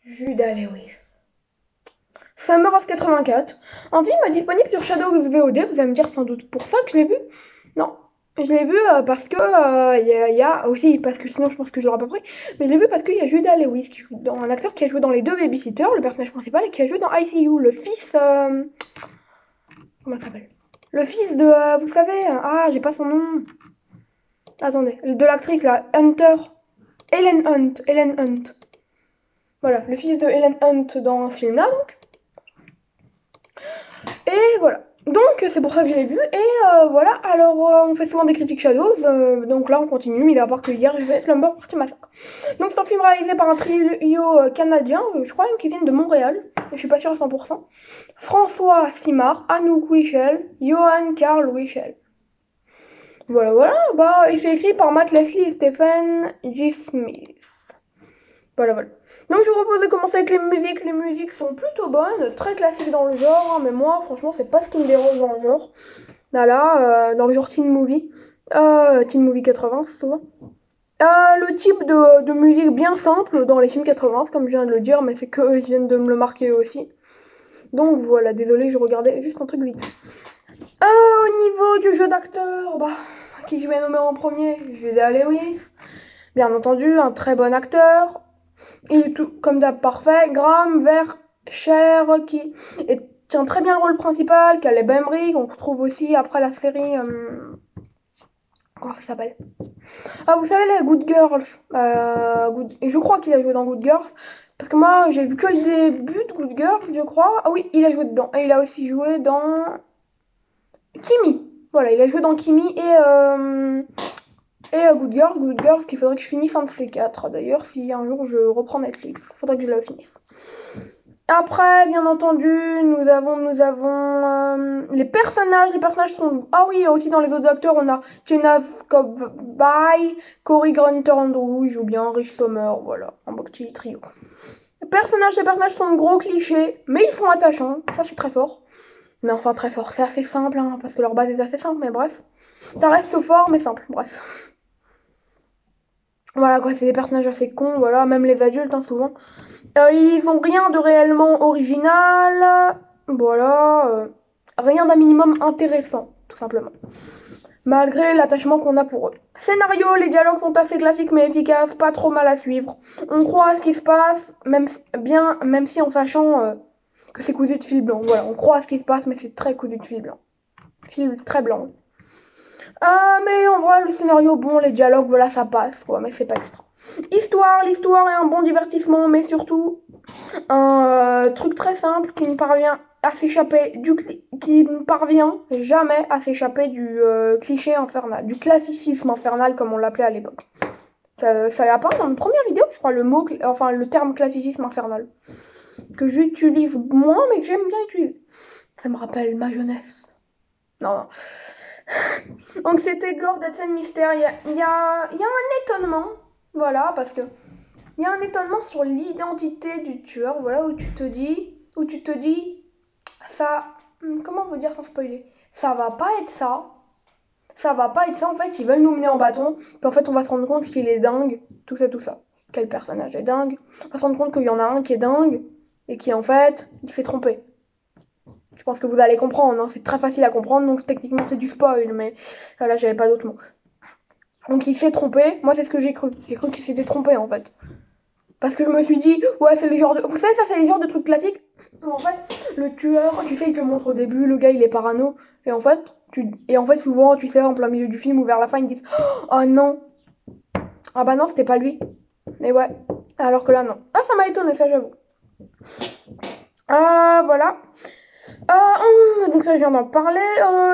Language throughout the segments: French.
Judah Lewis. Summer of 84. Un film disponible sur Shadows VOD. Vous allez me dire sans doute pour ça que je l'ai vu. Non. Je l'ai vu parce que y a aussi, parce que sinon je pense que je l'aurais pas pris, mais je l'ai vu parce qu'il y a Judah Lewis, qui joue dans, un acteur qui a joué dans les deux Babysitters, le personnage principal, et qui a joué dans ICU, le fils. Comment ça s'appelle? Le fils de. Vous savez, j'ai pas son nom. Attendez, de l'actrice là, Hunter. Helen Hunt. Helen Hunt. Voilà, le fils de Helen Hunt dans un film là, donc. Et voilà. Donc c'est pour ça que je l'ai vu. Et voilà, alors on fait souvent des critiques Shadows. Donc là on continue, mis à part que hier j'ai fait Slumber Party Massacre. Donc c'est un film réalisé par un trio canadien, je crois même qu'ils viennent de Montréal. Mais je suis pas sûre à 100%. François Simard, Anouk Wichel, Johan Carl Wichel. Voilà, voilà. Bah, et c'est écrit par Matt Leslie et Stephen G. Smith. Voilà, voilà. Donc je vous propose de commencer avec les musiques. Les musiques sont plutôt bonnes, très classiques dans le genre, hein, mais moi franchement c'est pas ce qui me dérange dans le genre. Là, dans le genre teen movie. Teen movie 80 souvent. Le type de musique bien simple dans les films 80, comme je viens de le dire, mais c'est qu'eux ils viennent de me le marquer aussi. Donc voilà, désolé, je regardais juste un truc vite. Au niveau du jeu d'acteur, bah, qui je vais nommer en premier? Judah Lewis. Bien entendu, un très bon acteur. Il est tout comme d'hab parfait. Graham Vercher qui tient très bien le rôle principal. Caleb Emmerich, on retrouve aussi après la série. Comment ça s'appelle? Vous savez, les Good Girls. Et je crois qu'il a joué dans Good Girls. Parce que moi, j'ai vu que le début de Good Girls, je crois. Ah oui, il a joué dedans. Et il a aussi joué dans Kimi. Voilà, il a joué dans Kimi et Good Girls, qu'il faudrait que je finisse un de ces quatre. D'ailleurs, si un jour je reprends Netflix, faudrait que je le finisse. Après, bien entendu, nous avons les personnages. Les personnages sont. Ah oui, aussi dans les autres acteurs, on a Jenna Scobie, Corey Grunter Andrew, il joue bien, Rich Sommer, voilà, un beau petit trio. Les personnages sont de gros clichés, mais ils sont attachants, ça c'est très fort. Mais enfin, très fort, c'est assez simple, hein, parce que leur base est assez simple, mais bref. Ça reste fort, mais simple, bref. Voilà quoi, c'est des personnages assez cons, voilà, même les adultes, hein, souvent. Ils ont rien de réellement original, voilà, rien d'un minimum intéressant, tout simplement. Malgré l'attachement qu'on a pour eux. Scénario, les dialogues sont assez classiques mais efficaces, pas trop mal à suivre. On croit à ce qui se passe, même si en sachant que c'est cousu de fil blanc. Voilà, on croit à ce qui se passe, mais c'est très cousu de fil blanc. Fil très blanc. Mais en vrai, le scénario, bon, les dialogues, voilà, ça passe, quoi, mais c'est pas extra. L'histoire est un bon divertissement, mais surtout un truc très simple qui ne parvient jamais à s'échapper du cliché infernal, du classicisme infernal comme on l'appelait à l'époque. Ça apparaît dans une première vidéo, je crois, le terme classicisme infernal, que j'utilise moins, mais que j'aime bien utiliser. Ça me rappelle ma jeunesse. Non. Donc c'était Gore, Death and Mystère. Il y a un étonnement, voilà, parce que il y a un étonnement sur l'identité du tueur, voilà, où tu te dis, ça, comment vous dire sans spoiler, ça va pas être ça. Ça va pas être ça, en fait, ils veulent nous mener en bâton, puis en fait on va se rendre compte qu'il est dingue, tout ça, tout ça. Quel personnage est dingue. On va se rendre compte qu'il y en a un qui est dingue, et qui en fait, il s'est trompé. Je pense que vous allez comprendre, hein, c'est très facile à comprendre, donc techniquement c'est du spoil, mais là j'avais pas d'autres mots. Donc il s'est trompé, moi c'est ce que j'ai cru qu'il s'était trompé en fait. Parce que je me suis dit, ouais c'est le genre de... Vous savez ça c'est les genres de trucs classiques, où en fait le tueur, tu sais il te le montre au début, le gars il est parano, et en fait, souvent tu sais en plein milieu du film ou vers la fin ils disent, oh non, ah bah non c'était pas lui, et ouais, alors que là non. Ah ça m'a étonné ça j'avoue. Voilà. Donc ça je viens d'en parler,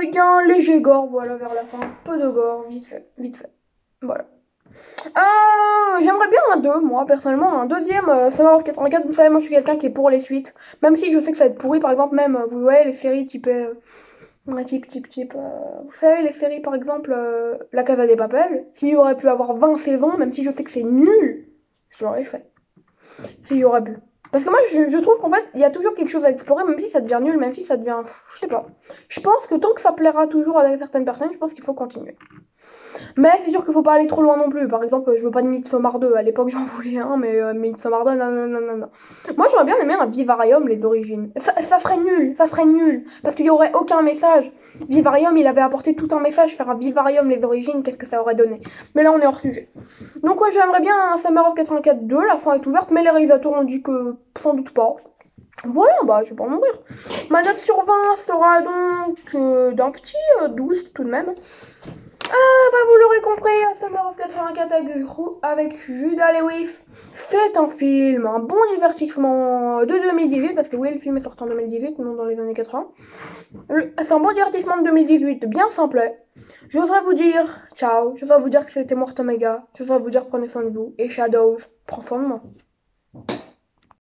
il y a un léger gore, voilà, vers la fin, peu de gore, vite fait, voilà. J'aimerais bien un 2, moi, personnellement, un deuxième, Summer of 84, vous savez, moi je suis quelqu'un qui est pour les suites, même si je sais que ça va être pourri, par exemple, même, vous voyez, les séries type, vous savez, les séries, par exemple, La Casa des Papel, s'il y aurait pu avoir 20 saisons, même si je sais que c'est nul, je l'aurais fait, s'il y aurait pu. Parce que moi, je trouve qu'en fait, il y a toujours quelque chose à explorer, même si ça devient nul, même si ça devient... Je sais pas. Je pense que tant que ça plaira toujours à certaines personnes, je pense qu'il faut continuer. Mais c'est sûr qu'il faut pas aller trop loin non plus. Par exemple, je veux pas de Midsommar 2. À l'époque, j'en voulais un, mais Midsommar 2, non, non, non, non, non. Moi, j'aurais bien aimé un Vivarium, les origines. Ça serait nul, ça serait nul. Parce qu'il y aurait aucun message. Vivarium, il avait apporté tout un message. Faire un Vivarium, les origines, qu'est-ce que ça aurait donné? Mais là, on est hors sujet. Donc, ouais, j'aimerais bien un Summer of 84 2. La fin est ouverte, mais les réalisateurs ont dit que sans doute pas. Voilà, bah, je vais pas en mourir. Ma note sur 20 sera donc d'un petit 12 tout de même. Bah, vous l'aurez compris, Summer of 84 avec Judah Lewis, c'est un film, un bon divertissement de 2018, parce que oui, le film est sorti en 2018, non dans les années 80. C'est un bon divertissement de 2018, bien simplet. J'oserais vous dire ciao, j'oserais vous dire que c'était Mort Omega, j'oserais vous dire prenez soin de vous, et Shadows, prends soin de moi.